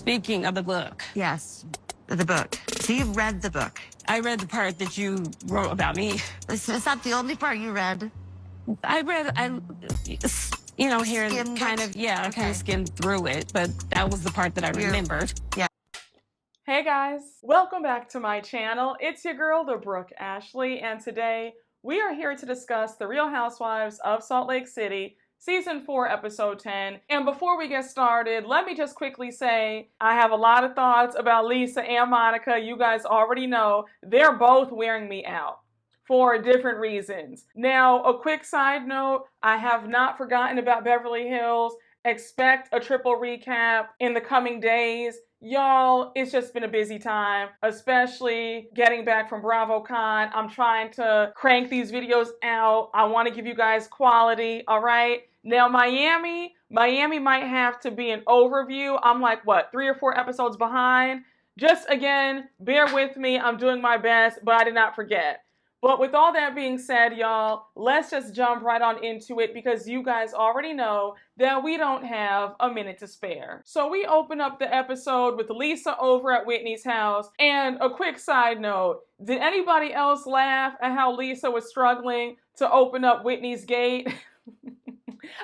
Speaking of the book. Yes, the book. So you've read the book. I read the part that you wrote about me. It's not the only part you read. Here and kind of, I kind of skimmed through it, but that was the part that I remembered. Yeah. Hey guys, welcome back to my channel. It's your girl, the Brooke Ashley, and today we are here to discuss The Real Housewives of Salt Lake City, Season 4, Episode 10. And before we get started, let me just quickly say I have a lot of thoughts about Lisa and Monica. You guys already know they're both wearing me out for different reasons. Now, a quick side note, I have not forgotten about Beverly Hills. Expect a triple recap in the coming days. Y'all, it's just been a busy time, especially getting back from BravoCon. I'm trying to crank these videos out. I want to give you guys quality, all right? Now, Miami might have to be an overview. I'm like, 3 or 4 episodes behind? Just, again, bear with me. I'm doing my best, but I did not forget. But with all that being said, y'all, let's just jump right on into it because you guys already know that we don't have a minute to spare. So we open up the episode with Lisa over at Whitney's house. And a quick side note, did anybody else laugh at how Lisa was struggling to open up Whitney's gate?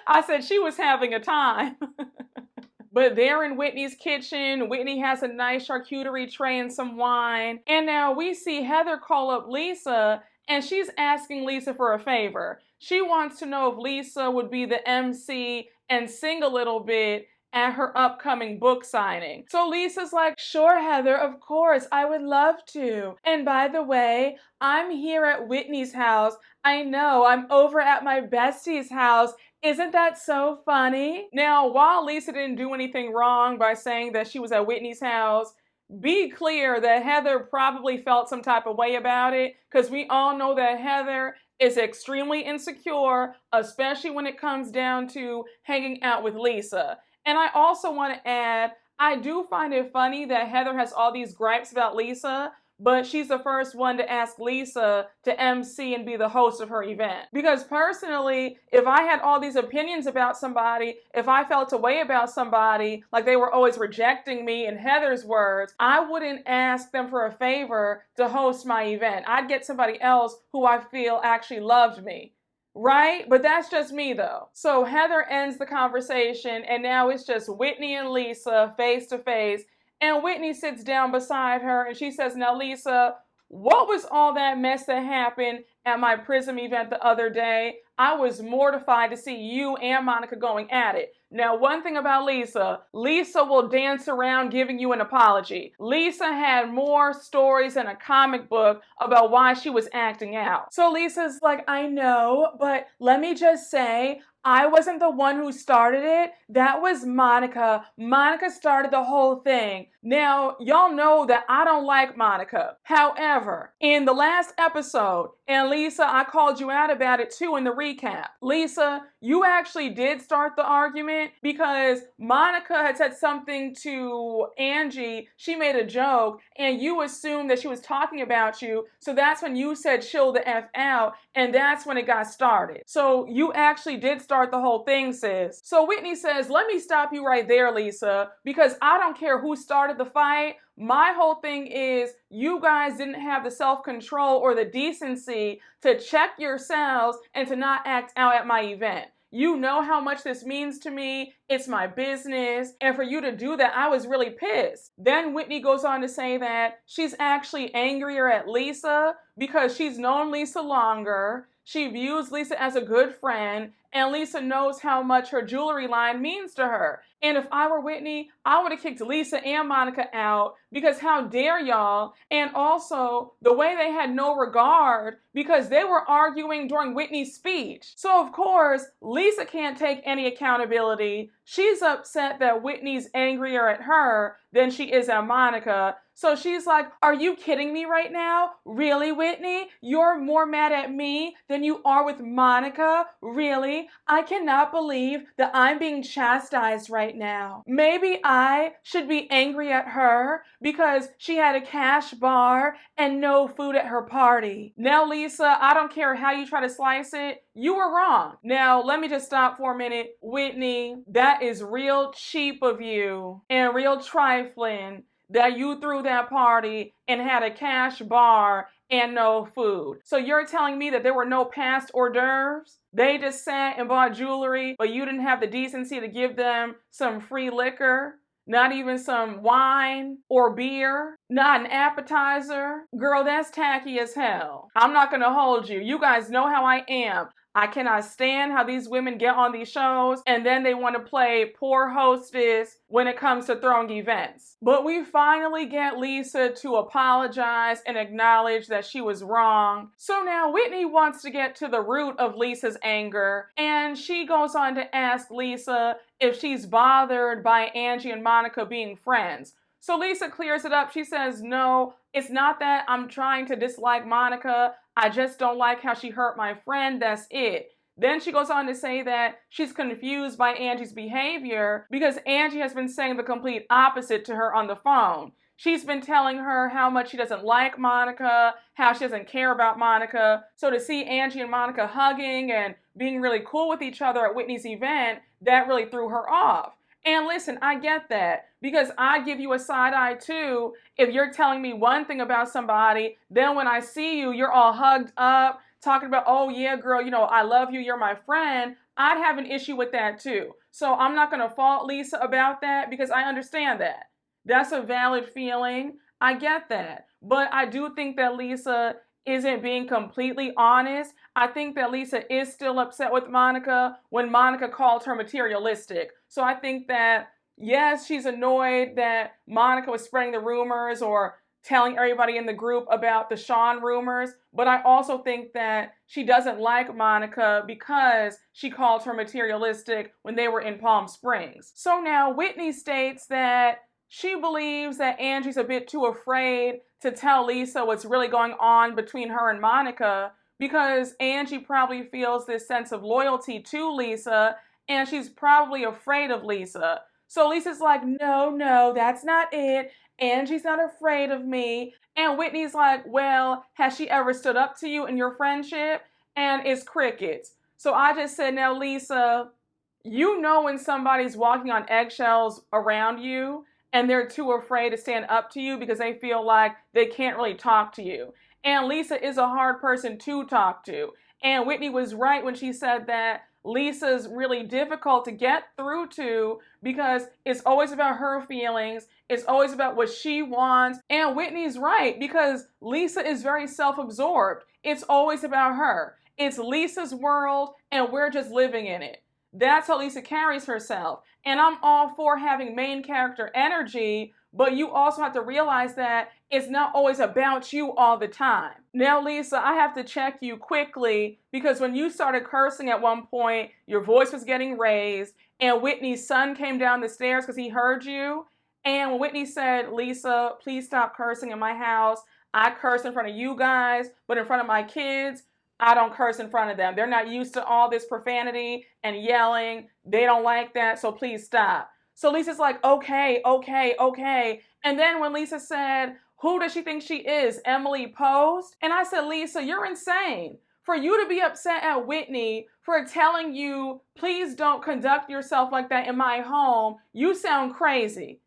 I said she was having a time. But they're in Whitney's kitchen. Whitney has a nice charcuterie tray and some wine. And now we see Heather call up Lisa, and she's asking Lisa for a favor. She wants to know if Lisa would be the MC and sing a little bit at her upcoming book signing. So Lisa's like, sure, Heather, of course, I would love to. And by the way, I'm here at Whitney's house. I know, I'm over at my bestie's house. Isn't that so funny? Now, while Lisa didn't do anything wrong by saying that she was at Whitney's house, be clear that Heather probably felt some type of way about it, because we all know that Heather is extremely insecure, especially when it comes down to hanging out with Lisa. And I also want to add, I do find it funny that Heather has all these gripes about Lisa, but she's the first one to ask Lisa to MC and be the host of her event. Because personally, if I had all these opinions about somebody, if I felt a way about somebody, like they were always rejecting me in Heather's words, I wouldn't ask them for a favor to host my event. I'd get somebody else who I feel actually loved me. Right? But that's just me though. So Heather ends the conversation and now it's just Whitney and Lisa face to face. And Whitney sits down beside her and she says, now Lisa, what was all that mess that happened at my Prism event the other day? I was mortified to see you and Monica going at it. Now, one thing about Lisa will dance around giving you an apology. Lisa had more stories in a comic book about why she was acting out. So Lisa's like, I know, but let me just say, I wasn't the one who started it. That was Monica. Monica started the whole thing. Now, y'all know that I don't like Monica. However, in the last episode, and Lisa, I called you out about it too in the recap. Lisa, you actually did start the argument because Monica had said something to Angie. She made a joke and you assumed that she was talking about you. So that's when you said chill the F out and that's when it got started. So you actually did start the whole thing, sis. So Whitney says, let me stop you right there, Lisa, because I don't care who started the fight. My whole thing is you guys didn't have the self-control or the decency to check yourselves and to not act out at my event. You know how much this means to me. It's my business. And for you to do that, I was really pissed. Then Whitney goes on to say that she's actually angrier at Lisa because she's known Lisa longer. She views Lisa as a good friend, and Lisa knows how much her jewelry line means to her. And if I were Whitney, I would have kicked Lisa and Monica out because how dare y'all? And also the way they had no regard because they were arguing during Whitney's speech. So of course, Lisa can't take any accountability. She's upset that Whitney's angrier at her than she is at Monica. So she's like, are you kidding me right now? Really, Whitney? You're more mad at me than you are with Monica? Really? I cannot believe that I'm being chastised right now. Maybe I should be angry at her because she had a cash bar and no food at her party. Now, Lisa, I don't care how you try to slice it, you were wrong. Now, let me just stop for a minute. Whitney, that is real cheap of you and real trifling that you threw that party and had a cash bar and no food. So you're telling me that there were no past hors d'oeuvres? They just sat and bought jewelry, but you didn't have the decency to give them some free liquor? Not even some wine or beer? Not an appetizer? Girl, that's tacky as hell. I'm not gonna hold you. You guys know how I am. I cannot stand how these women get on these shows and then they want to play poor hostess when it comes to throwing events. But we finally get Lisa to apologize and acknowledge that she was wrong. So now Whitney wants to get to the root of Lisa's anger, and she goes on to ask Lisa if she's bothered by Angie and Monica being friends. So Lisa clears it up. She says, no, it's not that I'm trying to dislike Monica. I just don't like how she hurt my friend. That's it. Then she goes on to say that she's confused by Angie's behavior because Angie has been saying the complete opposite to her on the phone. She's been telling her how much she doesn't like Monica, how she doesn't care about Monica. So to see Angie and Monica hugging and being really cool with each other at Whitney's event, that really threw her off. And listen, I get that because I give you a side eye too. If you're telling me one thing about somebody, then when I see you, you're all hugged up, talking about, oh yeah, girl, you know, I love you, you're my friend. I'd have an issue with that too. So I'm not going to fault Lisa about that because I understand that. That's a valid feeling. I get that. But I do think that Lisa isn't being completely honest. I think that Lisa is still upset with Monica when Monica called her materialistic. So I think that, yes, she's annoyed that Monica was spreading the rumors or telling everybody in the group about the Sean rumors. But I also think that she doesn't like Monica because she called her materialistic when they were in Palm Springs. So now Whitney states that she believes that Angie's a bit too afraid to tell Lisa what's really going on between her and Monica because Angie probably feels this sense of loyalty to Lisa and she's probably afraid of Lisa. So Lisa's like, no, that's not it. Angie's not afraid of me. And Whitney's like, well, has she ever stood up to you in your friendship? And it's crickets. So I just said, now Lisa, you know when somebody's walking on eggshells around you and they're too afraid to stand up to you because they feel like they can't really talk to you. And Lisa is a hard person to talk to. And Whitney was right when she said that Lisa's really difficult to get through to because it's always about her feelings. It's always about what she wants. And Whitney's right because Lisa is very self-absorbed. It's always about her. It's Lisa's world and we're just living in it. That's how Lisa carries herself. And I'm all for having main character energy, but you also have to realize that it's not always about you all the time. Now, Lisa, I have to check you quickly because when you started cursing at one point, your voice was getting raised and Whitney's son came down the stairs because he heard you. And when Whitney said, Lisa, please stop cursing in my house. I curse in front of you guys, but in front of my kids, I don't curse in front of them. They're not used to all this profanity and yelling. They don't like that, so please stop. So Lisa's like, okay. And then when Lisa said, who does she think she is, Emily Post? And I said, Lisa, you're insane. For you to be upset at Whitney for telling you, please don't conduct yourself like that in my home, you sound crazy.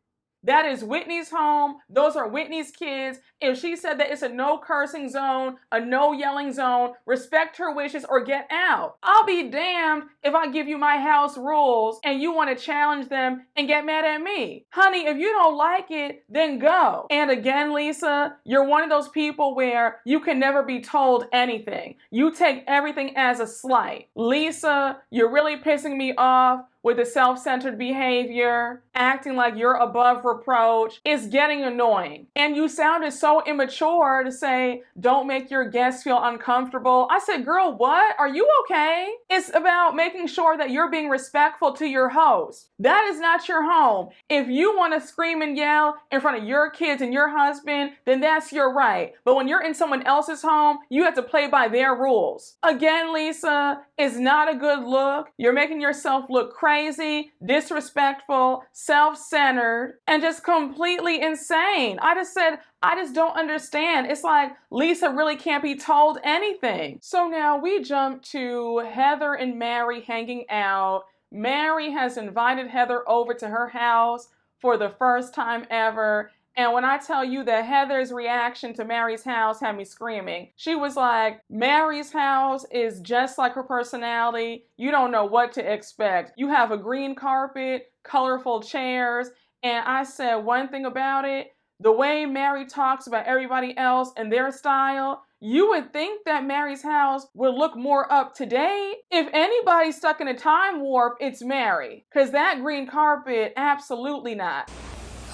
That is Whitney's home. Those are Whitney's kids. If she said that it's a no cursing zone, a no yelling zone, respect her wishes or get out. I'll be damned if I give you my house rules and you want to challenge them and get mad at me. Honey, if you don't like it, then go. And again, Lisa, you're one of those people where you can never be told anything. You take everything as a slight. Lisa, you're really pissing me off with the self-centered behavior. acting like you're above reproach is getting annoying. And you sounded so immature to say, don't make your guests feel uncomfortable. I said, girl, what? Are you okay? It's about making sure that you're being respectful to your host. That is not your home. If you want to scream and yell in front of your kids and your husband, then that's your right. But when you're in someone else's home, you have to play by their rules. Again, Lisa, it's not a good look. You're making yourself look crazy, disrespectful, self-centered, and just completely insane. I just don't understand. It's like Lisa really can't be told anything. So now we jump to Heather and Mary hanging out. Mary has invited Heather over to her house for the first time ever. And when I tell you that Heather's reaction to Mary's house had me screaming, she was like, Mary's house is just like her personality. You don't know what to expect. You have a green carpet, colorful chairs. And I said one thing about it, the way Mary talks about everybody else and their style, you would think that Mary's house would look more up to date. If anybody's stuck in a time warp, it's Mary. Because that green carpet, absolutely not.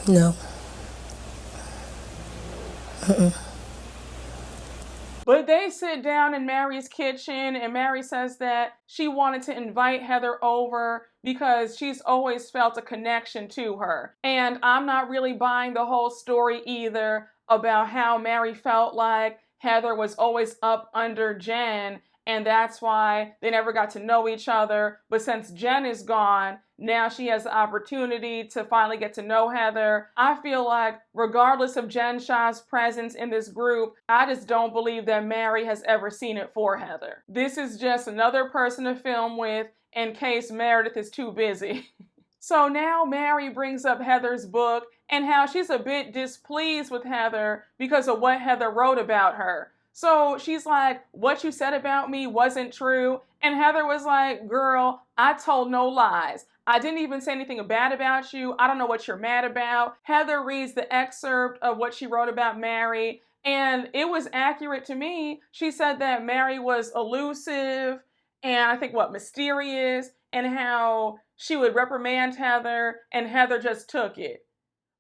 No. But they sit down in Mary's kitchen, and Mary says that she wanted to invite Heather over because she's always felt a connection to her. And I'm not really buying the whole story either about how Mary felt like Heather was always up under Jen, and that's why they never got to know each other. But since Jen is gone, now she has the opportunity to finally get to know Heather. I feel like regardless of Jen Shah's presence in this group, I just don't believe that Mary has ever seen it for Heather. This is just another person to film with in case Meredith is too busy. So now Mary brings up Heather's book and how she's a bit displeased with Heather because of what Heather wrote about her. So she's like, what you said about me wasn't true. And Heather was like, girl, I told no lies. I didn't even say anything bad about you. I don't know what you're mad about. Heather reads the excerpt of what she wrote about Mary, and it was accurate to me. She said that Mary was elusive and I think mysterious, and how she would reprimand Heather and Heather just took it.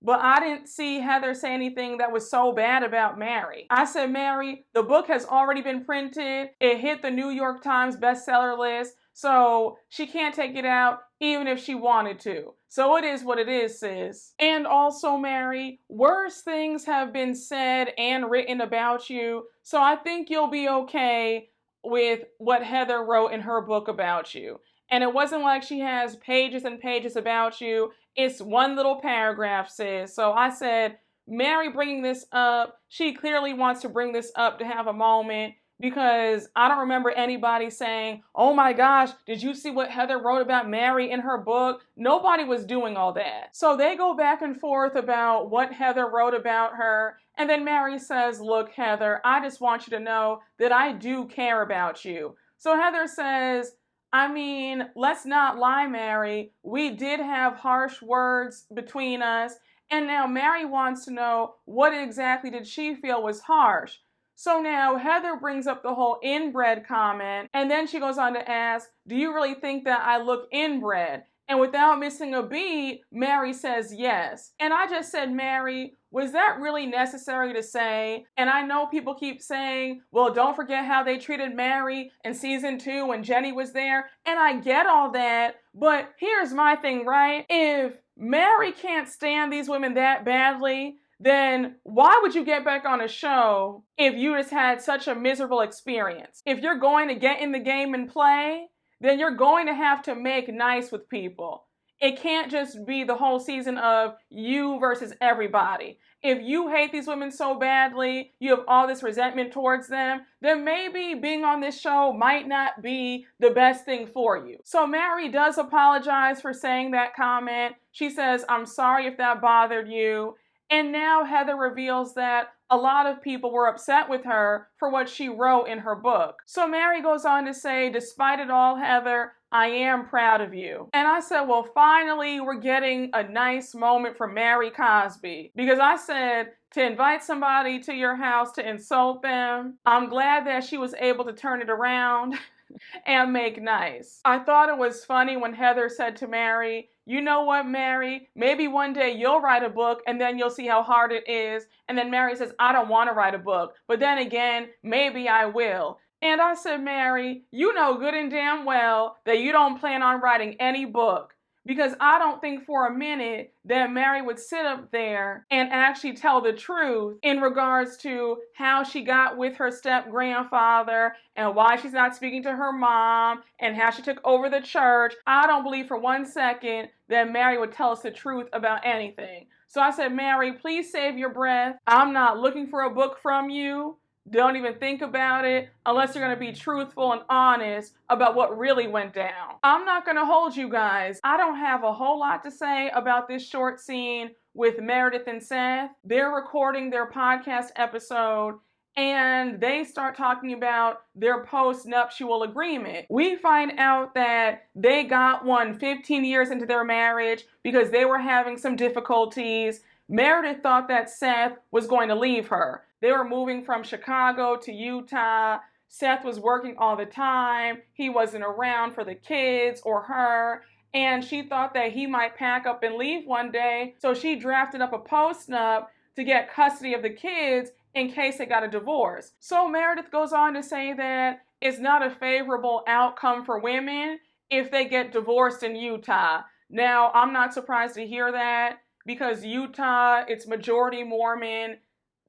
But I didn't see Heather say anything that was so bad about Mary. I said, Mary, the book has already been printed. It hit the New York Times bestseller list, so she can't take it out even if she wanted to. So it is what it is, sis. And also, Mary, worse things have been said and written about you, so I think you'll be okay with what Heather wrote in her book about you. And it wasn't like she has pages and pages about you. It's one little paragraph, sis. So I said, Mary bringing this up, she clearly wants to bring this up to have a moment, because I don't remember anybody saying, oh my gosh, did you see what Heather wrote about Mary in her book? Nobody was doing all that. So they go back and forth about what Heather wrote about her. And then Mary says, look, Heather, I just want you to know that I do care about you. So Heather says, I mean, let's not lie, Mary. We did have harsh words between us. And now Mary wants to know, what exactly did she feel was harsh? So now Heather brings up the whole inbred comment, and then she goes on to ask, do you really think that I look inbred? And without missing a beat, Mary says yes. And I just said, Mary, was that really necessary to say? And I know people keep saying, well, don't forget how they treated Mary in season 2 when Jenny was there. And I get all that, but here's my thing, right? If Mary can't stand these women that badly, then why would you get back on a show if you just had such a miserable experience? If you're going to get in the game and play, then you're going to have to make nice with people. It can't just be the whole season of you versus everybody. If you hate these women so badly, you have all this resentment towards them, then maybe being on this show might not be the best thing for you. So Mary does apologize for saying that comment. She says, I'm sorry if that bothered you. And now Heather reveals that a lot of people were upset with her for what she wrote in her book. So Mary goes on to say, despite it all, Heather, I am proud of you. And I said, well, finally, we're getting a nice moment from Mary Cosby. Because I said, to invite somebody to your house to insult them, I'm glad that she was able to turn it around. and make nice. I thought it was funny when Heather said to Mary, you know what, Mary? Maybe one day you'll write a book and then you'll see how hard it is. And then Mary says, I don't want to write a book, but then again, maybe I will. And I said, Mary, you know good and damn well that you don't plan on writing any book. Because I don't think for a minute that Mary would sit up there and actually tell the truth in regards to how she got with her step-grandfather and why she's not speaking to her mom and how she took over the church. I don't believe for 1 second that Mary would tell us the truth about anything. So I said, Mary, please save your breath. I'm not looking for a book from you. Don't even think about it unless you're going to be truthful and honest about what really went down. I'm not going to hold you guys. I don't have a whole lot to say about this short scene with Meredith and Seth. They're recording their podcast episode and they start talking about their post-nuptial agreement. We find out that they got one 15 years into their marriage because they were having some difficulties. Meredith thought that Seth was going to leave her. They were moving from Chicago to Utah. Seth was working all the time. He wasn't around for the kids or her. And she thought that he might pack up and leave one day. So she drafted up a post-nup to get custody of the kids in case they got a divorce. So Meredith goes on to say that it's not a favorable outcome for women if they get divorced in Utah. Now, I'm not surprised to hear that because Utah, it's majority Mormon.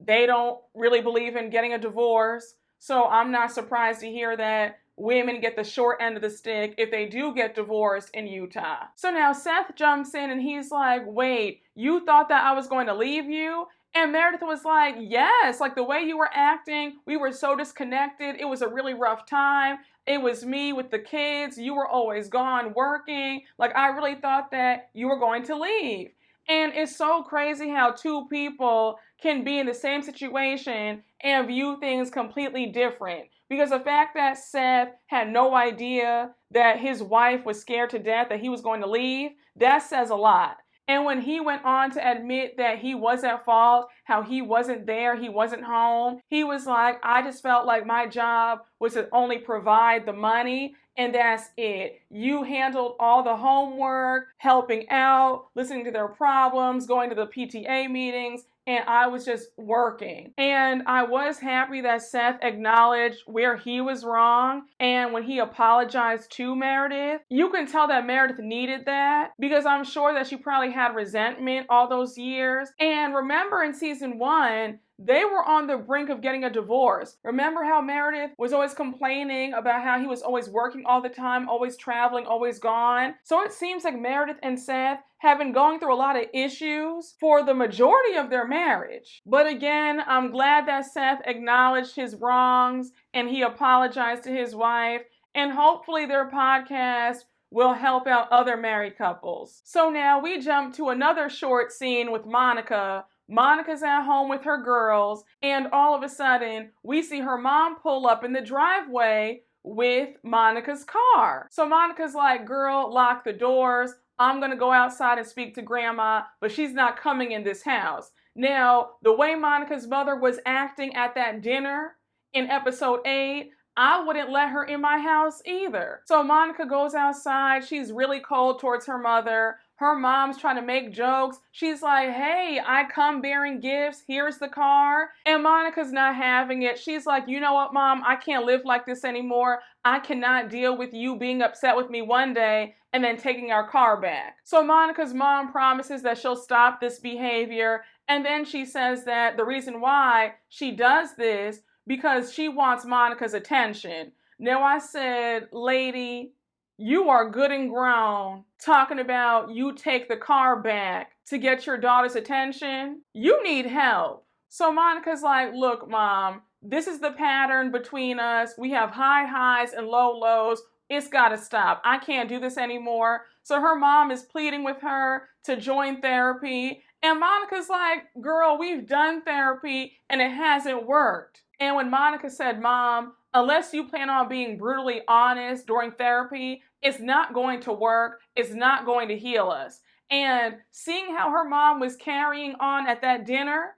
They don't really believe in getting a divorce. So I'm not surprised to hear that women get the short end of the stick if they do get divorced in Utah. So now Seth jumps in and he's like, wait, you thought that I was going to leave you? And Meredith was like, yes, like the way you were acting, we were so disconnected. It was a really rough time. It was me with the kids. You were always gone working. Like I really thought that you were going to leave. And it's so crazy how two people can be in the same situation and view things completely different. Because the fact that Seth had no idea that his wife was scared to death that he was going to leave, that says a lot. And when he went on to admit that he was at fault, how he wasn't there, he wasn't home, he was like, I just felt like my job was to only provide the money. And that's it. You handled all the homework, helping out, listening to their problems, going to the PTA meetings, and I was just working. And I was happy that Seth acknowledged where he was wrong. And when he apologized to Meredith, you can tell that Meredith needed that because I'm sure that she probably had resentment all those years. And remember in season 1, they were on the brink of getting a divorce. Remember how Meredith was always complaining about how he was always working all the time, always traveling, always gone? So it seems like Meredith and Seth have been going through a lot of issues for the majority of their marriage. But again, I'm glad that Seth acknowledged his wrongs and he apologized to his wife. And hopefully their podcast will help out other married couples. So now we jump to another short scene with Monica. Monica's at home with her girls, and all of a sudden, we see her mom pull up in the driveway with Monica's car. So Monica's like, girl, lock the doors. I'm gonna go outside and speak to grandma, but she's not coming in this house. Now, the way Monica's mother was acting at that dinner in episode 8, I wouldn't let her in my house either. So Monica goes outside. She's really cold towards her mother. Her mom's trying to make jokes. She's like, hey, I come bearing gifts. Here's the car. And Monica's not having it. She's like, you know what, Mom? I can't live like this anymore. I cannot deal with you being upset with me one day and then taking our car back. So Monica's mom promises that she'll stop this behavior. And then she says that the reason why she does this because she wants Monica's attention. Now I said, lady, you are good and grown talking about you take the car back to get your daughter's attention. You need help. So Monica's like, look, Mom, this is the pattern between us. We have high highs and low lows. It's got to stop. I can't do this anymore. So her mom is pleading with her to join therapy. And Monica's like, girl, we've done therapy and it hasn't worked. And when Monica said, Mom, unless you plan on being brutally honest during therapy, it's not going to work. It's not going to heal us. And seeing how her mom was carrying on at that dinner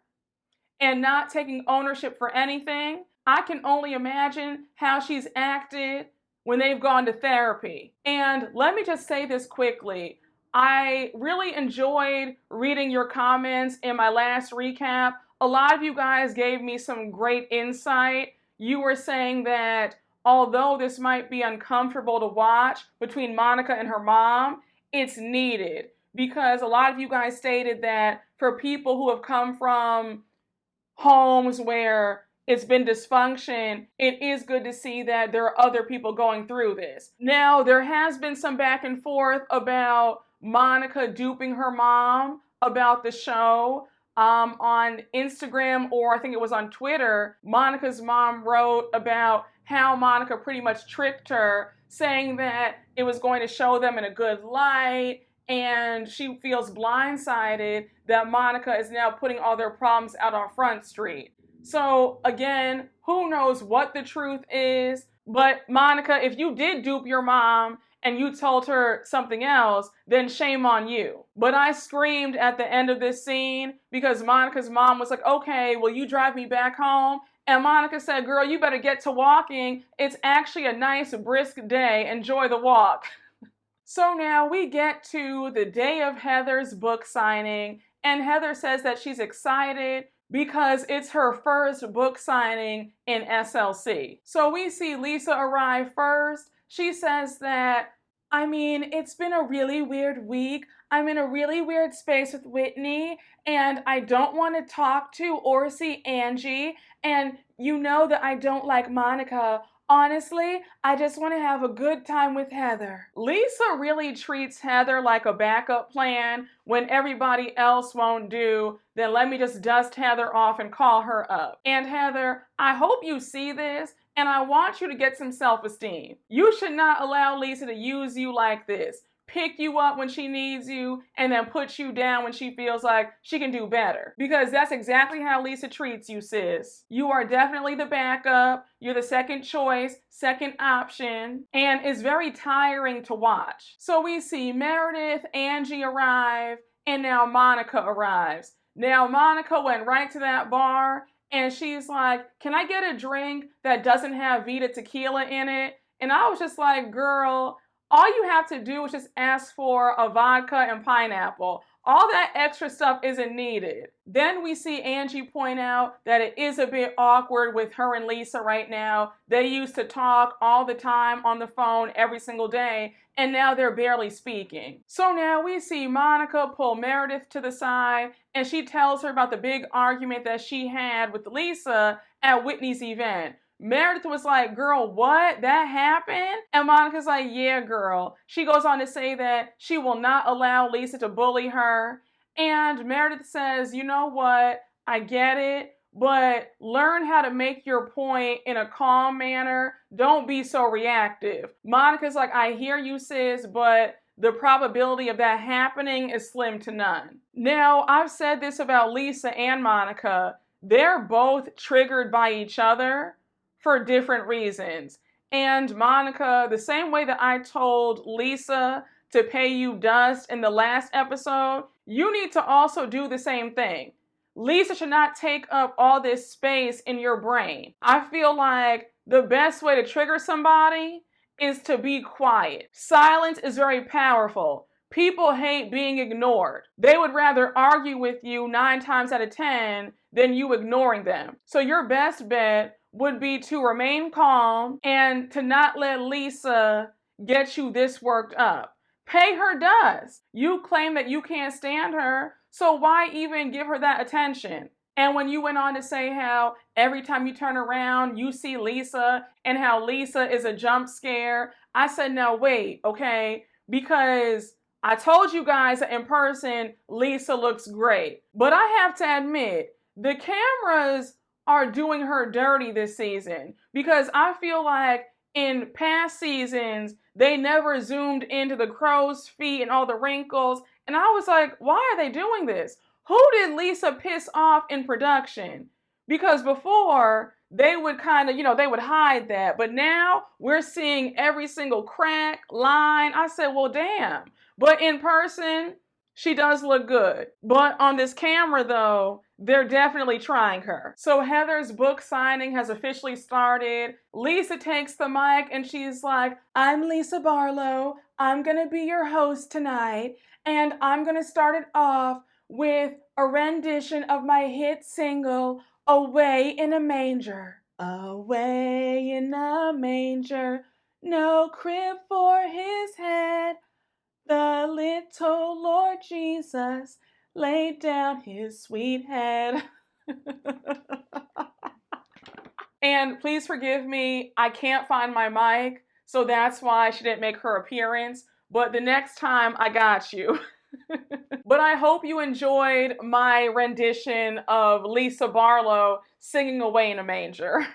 and not taking ownership for anything, I can only imagine how she's acted when they've gone to therapy. And let me just say this quickly. I really enjoyed reading your comments in my last recap. A lot of you guys gave me some great insight. You were saying that although this might be uncomfortable to watch between Monica and her mom, it's needed. Because a lot of you guys stated that for people who have come from homes where it's been dysfunction, it is good to see that there are other people going through this. Now, there has been some back and forth about Monica duping her mom about the show. On Instagram, or I think it was on Twitter, Monica's mom wrote about how Monica pretty much tricked her, saying that it was going to show them in a good light, and she feels blindsided that Monica is now putting all their problems out on Front Street. So again, who knows what the truth is, but Monica, if you did dupe your mom and you told her something else, then shame on you. But I screamed at the end of this scene because Monica's mom was like, okay, will you drive me back home? And Monica said, girl, you better get to walking. It's actually a nice brisk day. Enjoy the walk. So now we get to the day of Heather's book signing, and Heather says that she's excited because it's her first book signing in SLC. So we see Lisa arrive first. She says that, I mean, it's been a really weird week. I'm in a really weird space with Whitney, and I don't want to talk to or see Angie, and you know that I don't like Monica. Honestly, I just want to have a good time with Heather. Lisa really treats Heather like a backup plan. When everybody else won't do, then let me just dust Heather off and call her up. And Heather, I hope you see this, and I want you to get some self-esteem. You should not allow Lisa to use you like this. Pick you up when she needs you, and then put you down when she feels like she can do better. Because that's exactly how Lisa treats you, sis. You are definitely the backup. You're the second choice, second option, and it's very tiring to watch. So we see Meredith, Angie arrive, and now Monica arrives. Now Monica went right to that bar, and she's like, can I get a drink that doesn't have Vita tequila in it? And I was just like, girl, all you have to do is just ask for a vodka and pineapple. All that extra stuff isn't needed. Then we see Angie point out that it is a bit awkward with her and Lisa right now. They used to talk all the time on the phone every single day, and now they're barely speaking. So now we see Monica pull Meredith to the side, and she tells her about the big argument that she had with Lisa at Whitney's event. Meredith was like, girl, what? That happened? And Monica's like, yeah, girl. She goes on to say that she will not allow Lisa to bully her. And Meredith says, you know what? I get it, but learn how to make your point in a calm manner. Don't be so reactive. Monica's like, I hear you, sis, but the probability of that happening is slim to none. Now, I've said this about Lisa and Monica. They're both triggered by each other for different reasons. And Monica, the same way that I told Lisa to pay you dust in the last episode, you need to also do the same thing. Lisa should not take up all this space in your brain. I feel like the best way to trigger somebody is to be quiet. Silence is very powerful. People hate being ignored. They would rather argue with you 9 times out of 10 than you ignoring them. So your best bet would be to remain calm and to not let Lisa get you this worked up. Pay her dust. You claim that you can't stand her, so why even give her that attention? And when you went on to say how every time you turn around, you see Lisa and how Lisa is a jump scare, I said, now wait, okay? Because I told you guys that in person, Lisa looks great. But I have to admit, the cameras are doing her dirty this season, because I feel like in past seasons, they never zoomed into the crow's feet and all the wrinkles. And I was like, why are they doing this? Who did Lisa piss off in production? Because before, they would kind of, they would hide that. But now we're seeing every single crack, line. I said, well, damn. But in person, She does look good. But on this camera, though, they're definitely trying her. So Heather's book signing has officially started. Lisa takes the mic and she's like, I'm Lisa Barlow. I'm going to be your host tonight. And I'm going to start it off with a rendition of my hit single, Away in a Manger. Away in a manger, no crib for his head. The little Lord Jesus laid down his sweet head. And please forgive me, I can't find my mic, so that's why she didn't make her appearance. But the next time, I got you. But I hope you enjoyed my rendition of Lisa Barlow singing Away in a Manger.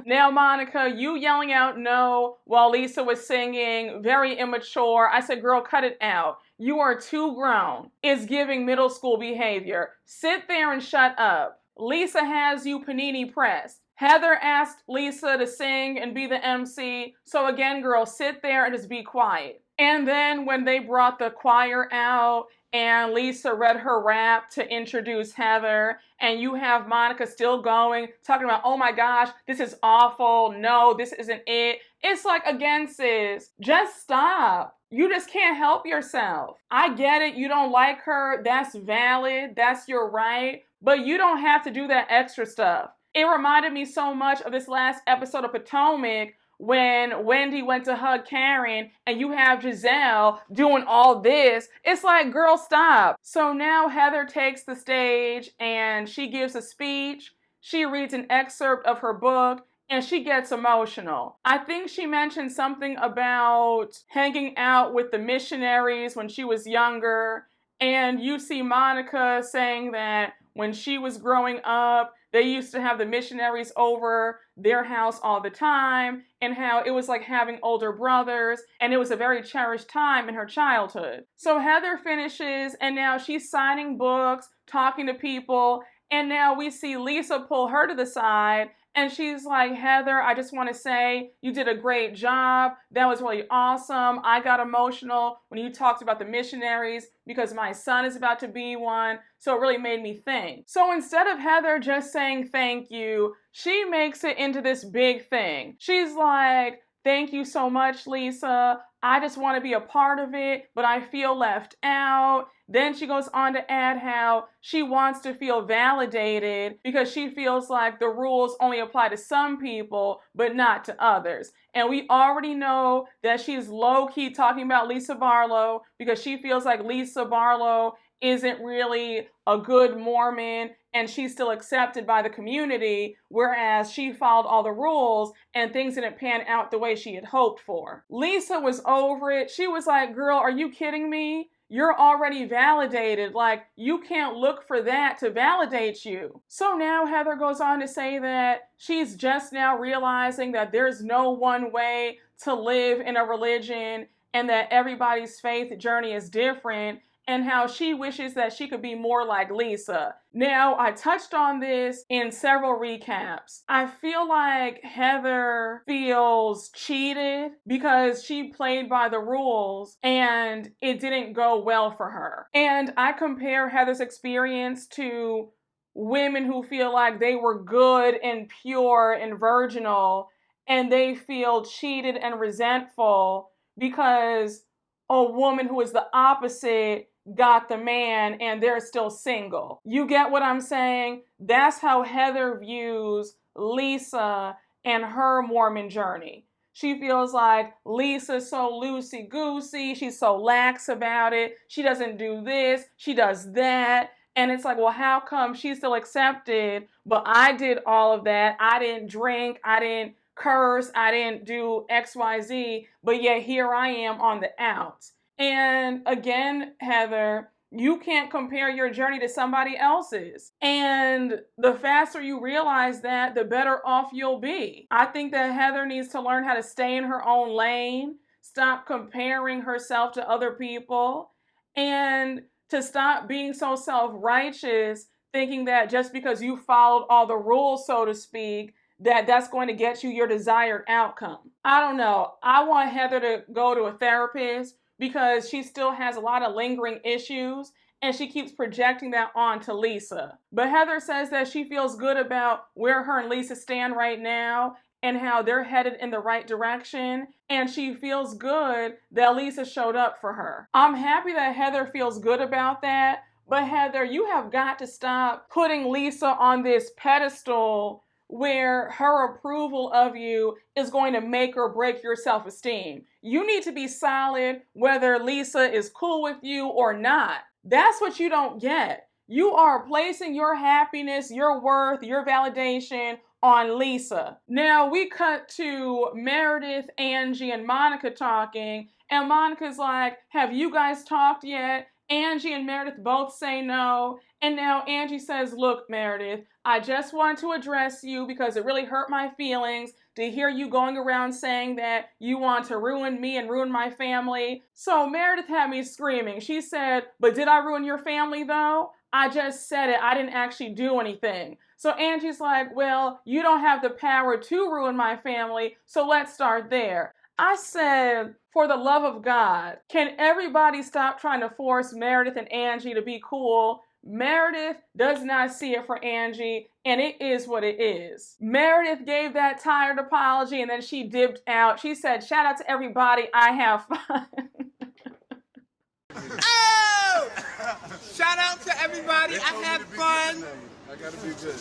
Now, Monica, you yelling out no while Lisa was singing, very immature. I said, girl, cut it out. You are too grown. It's giving middle school behavior. Sit there and shut up. Lisa has you panini pressed. Heather asked Lisa to sing and be the MC. So again, girl, sit there and just be quiet. And then when they brought the choir out and Lisa read her rap to introduce Heather, and you have Monica still going, talking about, oh my gosh, this is awful. No, this isn't it. It's like, again, sis, just stop. You just can't help yourself. I get it. You don't like her. That's valid. That's your right. But you don't have to do that extra stuff. It reminded me so much of this last episode of Potomac when Wendy went to hug Karen and you have Giselle doing all this. It's like, girl, stop. So now Heather takes the stage and she gives a speech. She reads an excerpt of her book and she gets emotional. I think she mentioned something about hanging out with the missionaries when she was younger. And you see Monica saying that when she was growing up, they used to have the missionaries over their house all the time, and how it was like having older brothers, and it was a very cherished time in her childhood. So Heather finishes, and now she's signing books, talking to people, and now we see Lisa pull her to the side, and she's like, Heather, I just want to say you did a great job. That was really awesome. I got emotional when you talked about the missionaries because my son is about to be one. So it really made me think. So instead of Heather just saying thank you, she makes it into this big thing. She's like, thank you so much, Lisa. I just want to be a part of it, but I feel left out. Then she goes on to add how she wants to feel validated because she feels like the rules only apply to some people, but not to others. And we already know that she's low-key talking about Lisa Barlow because she feels like Lisa Barlow isn't really a good Mormon and she's still accepted by the community, whereas she followed all the rules and things didn't pan out the way she had hoped for. Lisa was over it. She was like, girl, are you kidding me? You're already validated. Like, you can't look for that to validate you. So now Heather goes on to say that she's just now realizing that there's no one way to live in a religion and that everybody's faith journey is different, and how she wishes that she could be more like Lisa. Now, I touched on this in several recaps. I feel like Heather feels cheated because she played by the rules and it didn't go well for her. And I compare Heather's experience to women who feel like they were good and pure and virginal and they feel cheated and resentful because a woman who is the opposite got the man and they're still single. You get what I'm saying? That's how Heather views Lisa and her Mormon journey. She feels like Lisa's so loosey-goosey, she's so lax about it, she doesn't do this, she does that. And it's like, well, how come she's still accepted, but I did all of that. I didn't drink, I didn't curse, I didn't do XYZ, but yet here I am on the outs. And again, Heather, you can't compare your journey to somebody else's. And the faster you realize that, the better off you'll be. I think that Heather needs to learn how to stay in her own lane, stop comparing herself to other people, and to stop being so self-righteous, thinking that just because you followed all the rules, so to speak, that's going to get you your desired outcome. I don't know. I want Heather to go to a therapist because she still has a lot of lingering issues and she keeps projecting that onto Lisa. But Heather says that she feels good about where her and Lisa stand right now and how they're headed in the right direction, and she feels good that Lisa showed up for her. I'm happy that Heather feels good about that, but Heather, you have got to stop putting Lisa on this pedestal where her approval of you is going to make or break your self-esteem. You need to be solid whether Lisa is cool with you or not. That's what you don't get. You are placing your happiness, your worth, your validation on Lisa. Now we cut to Meredith, Angie, and Monica talking, and Monica's like, have you guys talked yet? Angie and Meredith both say no, and now Angie says, look, Meredith, I just wanted to address you because it really hurt my feelings to hear you going around saying that you want to ruin me and ruin my family. So Meredith had me screaming. She said, but did I ruin your family though? I just said it. I didn't actually do anything. So Angie's like, well, you don't have the power to ruin my family, so let's start there. I said, for the love of God, can everybody stop trying to force Meredith and Angie to be cool? Meredith does not see it for Angie, and it is what it is. Meredith gave that tired apology, and then she dipped out. She said, shout out to everybody, I have fun. Oh! Shout out to everybody, I had fun. I gotta be good.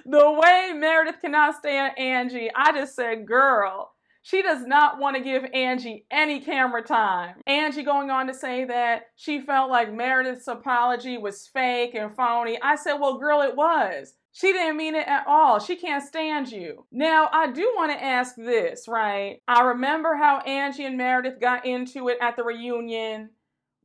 The way Meredith cannot stand Angie, I just said, girl, she does not want to give Angie any camera time. Angie going on to say that she felt like Meredith's apology was fake and phony. I said, well, girl, it was. She didn't mean it at all. She can't stand you. Now, I do want to ask this, right? I remember how Angie and Meredith got into it at the reunion,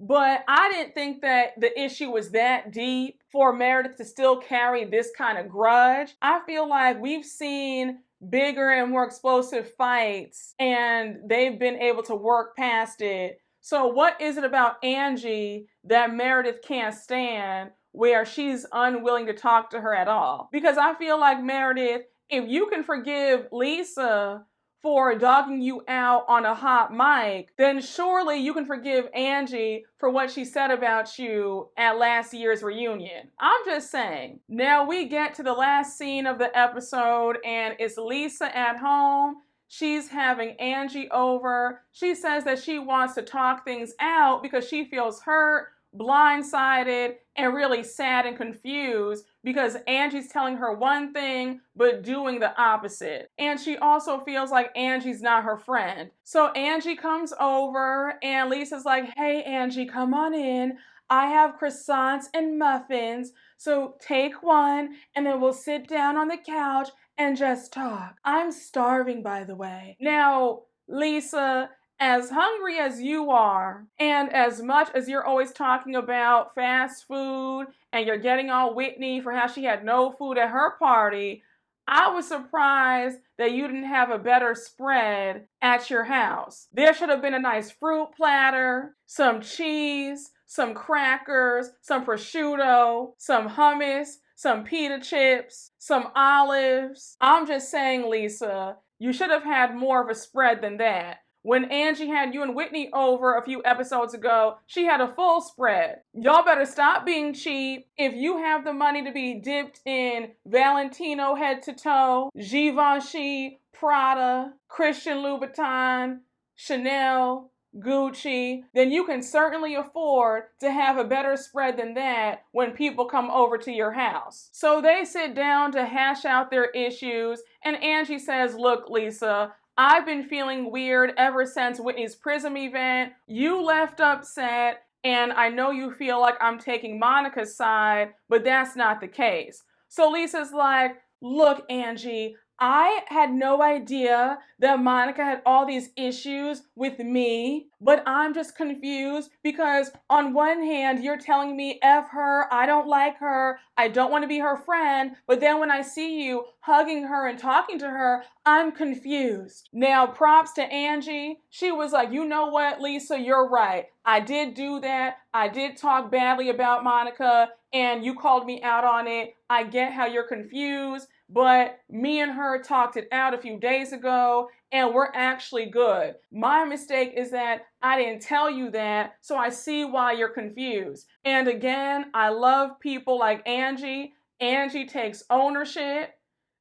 but I didn't think that the issue was that deep for Meredith to still carry this kind of grudge. I feel like we've seen bigger and more explosive fights, and they've been able to work past it. So what is it about Angie that Meredith can't stand where she's unwilling to talk to her at all? Because I feel like, Meredith, if you can forgive Lisa for dogging you out on a hot mic, then surely you can forgive Angie for what she said about you at last year's reunion. I'm just saying. Now we get to the last scene of the episode, and it's Lisa at home. She's having Angie over. She says that she wants to talk things out because she feels hurt, blindsided, and really sad and confused because Angie's telling her one thing but doing the opposite. And she also feels like Angie's not her friend. So Angie comes over and Lisa's like, hey Angie, come on in. I have croissants and muffins, so take one and then we'll sit down on the couch and just talk. I'm starving, by the way. Now, Lisa, as hungry as you are, and as much as you're always talking about fast food, and you're getting on Whitney for how she had no food at her party, I was surprised that you didn't have a better spread at your house. There should have been a nice fruit platter, some cheese, some crackers, some prosciutto, some hummus, some pita chips, some olives. I'm just saying, Lisa, you should have had more of a spread than that. When Angie had you and Whitney over a few episodes ago, she had a full spread. Y'all better stop being cheap. If you have the money to be dipped in Valentino head to toe, Givenchy, Prada, Christian Louboutin, Chanel, Gucci, then you can certainly afford to have a better spread than that when people come over to your house. So they sit down to hash out their issues, and Angie says, look, Lisa, I've been feeling weird ever since Whitney's Prism event. You left upset, and I know you feel like I'm taking Monica's side, but that's not the case. So Lisa's like, look, Angie, I had no idea that Monica had all these issues with me, but I'm just confused because on one hand, you're telling me F her, I don't like her, I don't want to be her friend, but then when I see you hugging her and talking to her, I'm confused. Now, props to Angie. She was like, you know what, Lisa, you're right. I did do that. I did talk badly about Monica, and you called me out on it. I get how you're confused. but me and her talked it out a few days ago and we're actually good. My mistake is that I didn't tell you that, so I see why you're confused. And again, I love people like Angie. Angie takes ownership.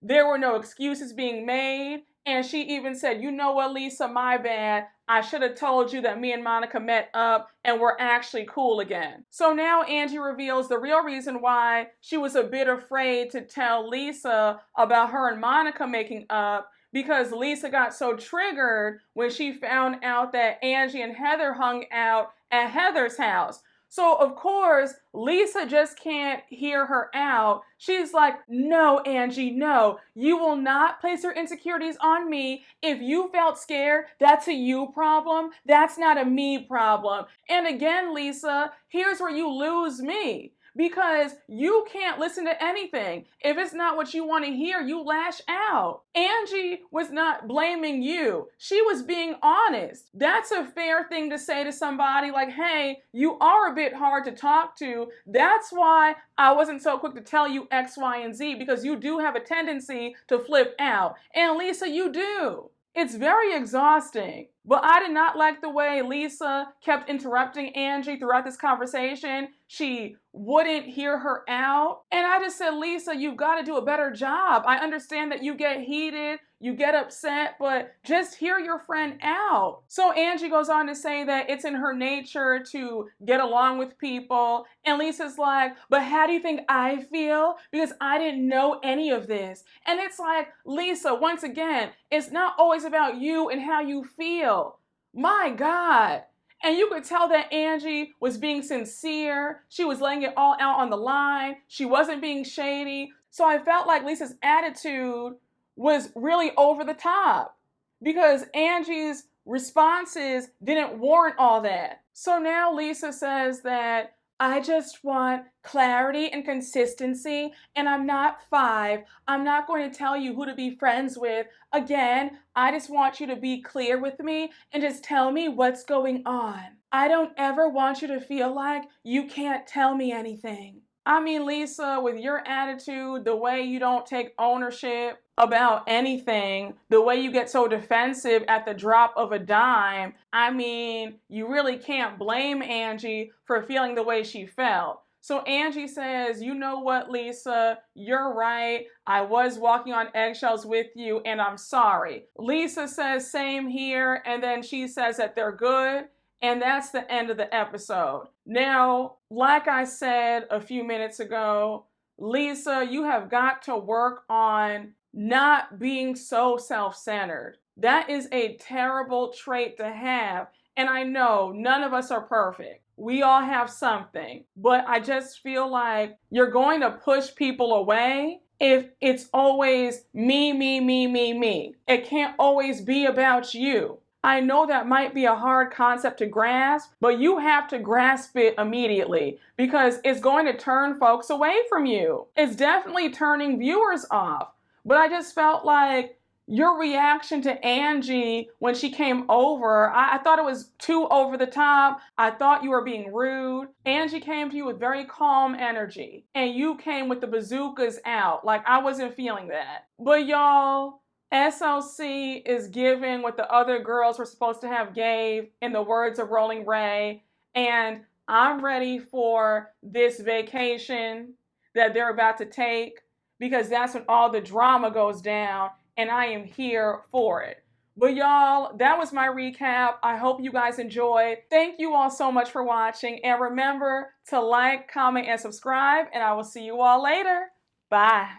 There were no excuses being made. And she even said, you know what, Lisa, my bad. I should have told you that me and Monica met up and we're actually cool again. So now Angie reveals the real reason why she was a bit afraid to tell Lisa about her and Monica making up, because Lisa got so triggered when she found out that Angie and Heather hung out at Heather's house. So, of course, Lisa just can't hear her out. She's like, no, Angie, no. You will not place your insecurities on me. If you felt scared, that's a you problem. That's not a me problem. And again, Lisa, here's where you lose me. Because you can't listen to anything. If it's not what you want to hear, you lash out. Angie was not blaming you. She was being honest. That's a fair thing to say to somebody like, hey, you are a bit hard to talk to. That's why I wasn't so quick to tell you X, Y, and Z, because you do have a tendency to flip out. And Lisa, you do. It's very exhausting. But I did not like the way Lisa kept interrupting Angie throughout this conversation. She wouldn't hear her out. And I just said, Lisa, you've got to do a better job. I understand that you get heated, you get upset, but just hear your friend out. So Angie goes on to say that it's in her nature to get along with people. And Lisa's like, but how do you think I feel? Because I didn't know any of this. And it's like, Lisa, once again, it's not always about you and how you feel. My God. And you could tell that Angie was being sincere. She was laying it all out on the line. She wasn't being shady. So I felt like Lisa's attitude was really over the top because Angie's responses didn't warrant all that. So now Lisa says that I just want clarity and consistency, and I'm not 5. I'm not going to tell you who to be friends with. Again, I just want you to be clear with me and just tell me what's going on. I don't ever want you to feel like you can't tell me anything. I mean, Lisa, with your attitude, the way you don't take ownership about anything, the way you get so defensive at the drop of a dime, I mean, you really can't blame Angie for feeling the way she felt. So Angie says, you know what, Lisa, you're right. I was walking on eggshells with you and I'm sorry. Lisa says, same here. And then she says that they're good. And that's the end of the episode. Now, like I said a few minutes ago, Lisa, you have got to work on not being so self-centered. That is a terrible trait to have. And I know none of us are perfect. We all have something. But I just feel like you're going to push people away if it's always me, me, me, me, me. It can't always be about you. I know that might be a hard concept to grasp, but you have to grasp it immediately because it's going to turn folks away from you. It's definitely turning viewers off. But I just felt like your reaction to Angie when she came over, I thought it was too over the top. I thought you were being rude. Angie came to you with very calm energy, and you came with the bazookas out. Like, I wasn't feeling that. But y'all, SLC is giving what the other girls were supposed to have gave, in the words of Rolling Ray, and I'm ready for this vacation that they're about to take because that's when all the drama goes down, and I am here for it. But y'all, that was my recap. I hope you guys enjoyed. Thank you all so much for watching, and remember to like, comment, and subscribe, and I will see you all later. Bye.